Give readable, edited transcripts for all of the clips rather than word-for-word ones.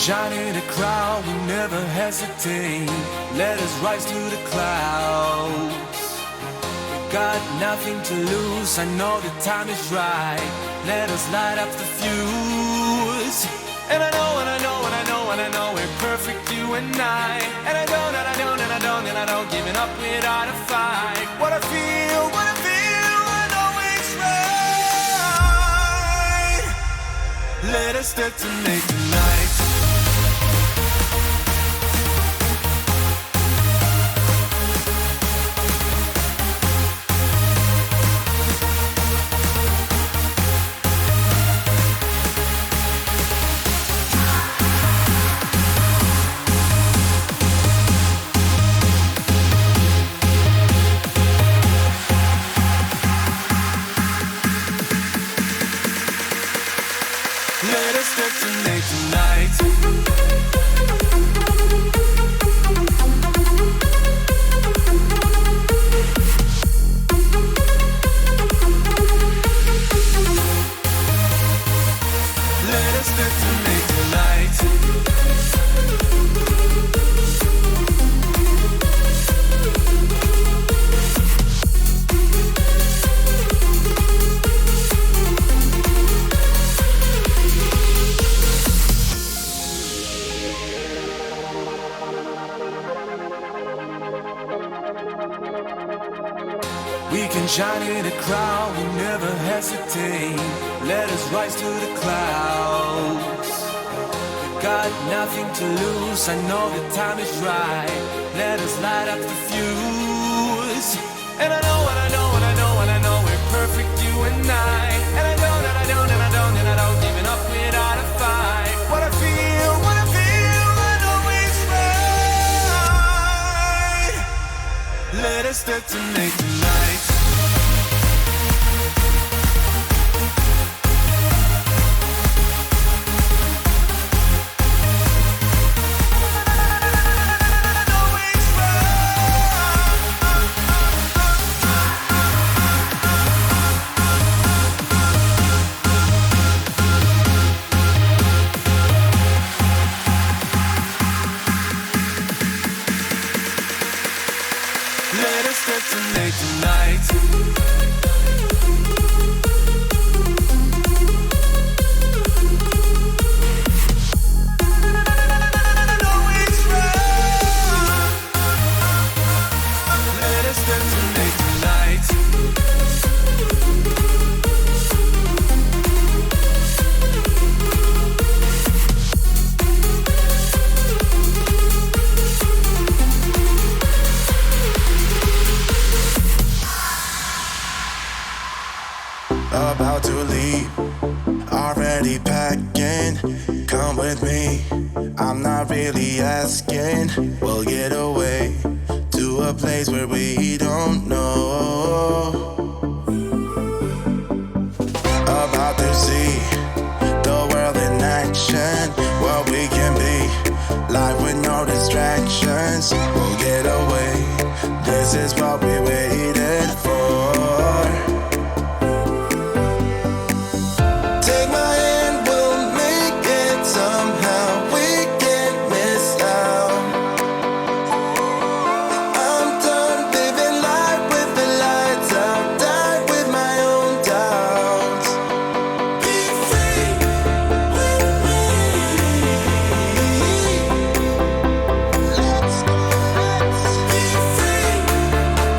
shine in a crowd, we never hesitate. Let us rise to the clouds. We got nothing to lose, I know the time is right. Let us light up the fuse. And I know, and I know, and I know, and I know we're perfect, you and I. And I don't, and I don't, and I don't, and I don't giving up without a fight. What I feel, I know it's right. Let us detonate tonight. Let us detonate tonight. Let us detonate tonight. We can shine in a crowd, we never hesitate. Let us rise to the clouds. We got nothing to lose, I know the time is right. Let us light up the fuse. And I know, and I know, and I know, and I know we're perfect, you and I. And I don't, and I don't, and I don't, and I don't giving up without a fight. What I feel, I know it's right. Let us detonate tonight. Let us detonate tonight. Let us detonate tonight. About to leave, already packing. Come with me, I'm not really asking. We'll get away to a place where we don't know. About to see the world in action, what we can be, life with no distractions. We'll get away, this is what we waited for. Take my hand, we'll make it somehow. We can't miss out. I'm done living life with the lights out. Die with my own doubts. Be free with me. Let's go, let's be free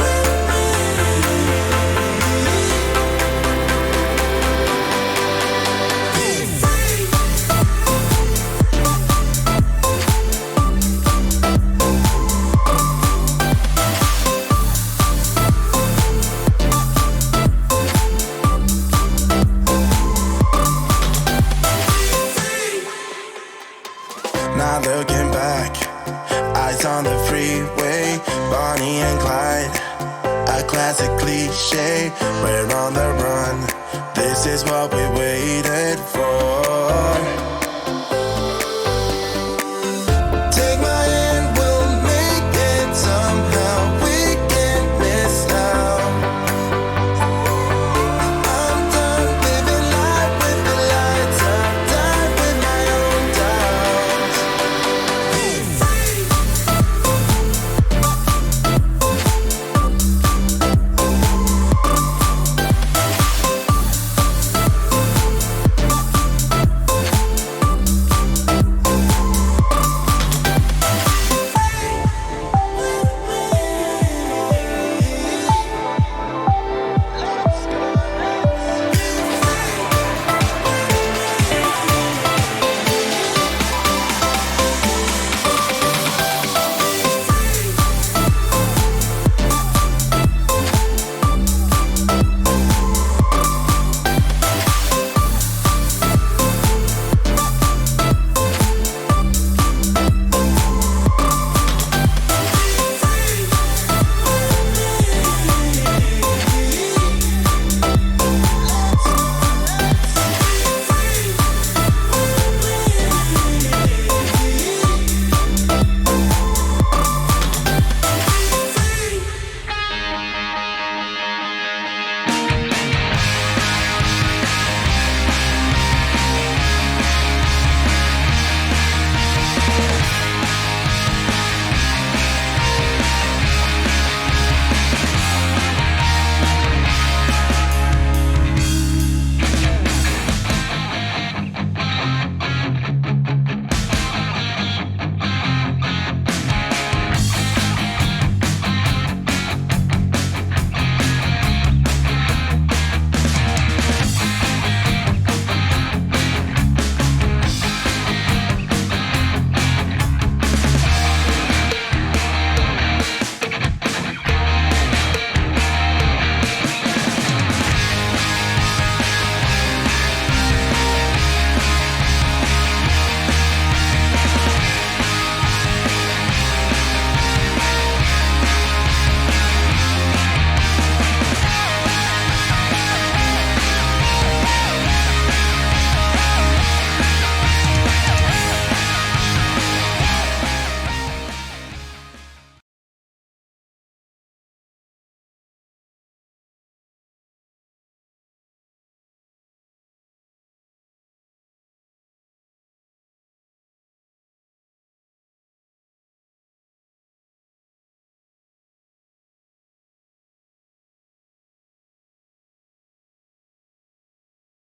with me. Not looking back, eyes on the freeway, Bonnie and Clyde, a classic cliche. We're on the run, this is what we waited for.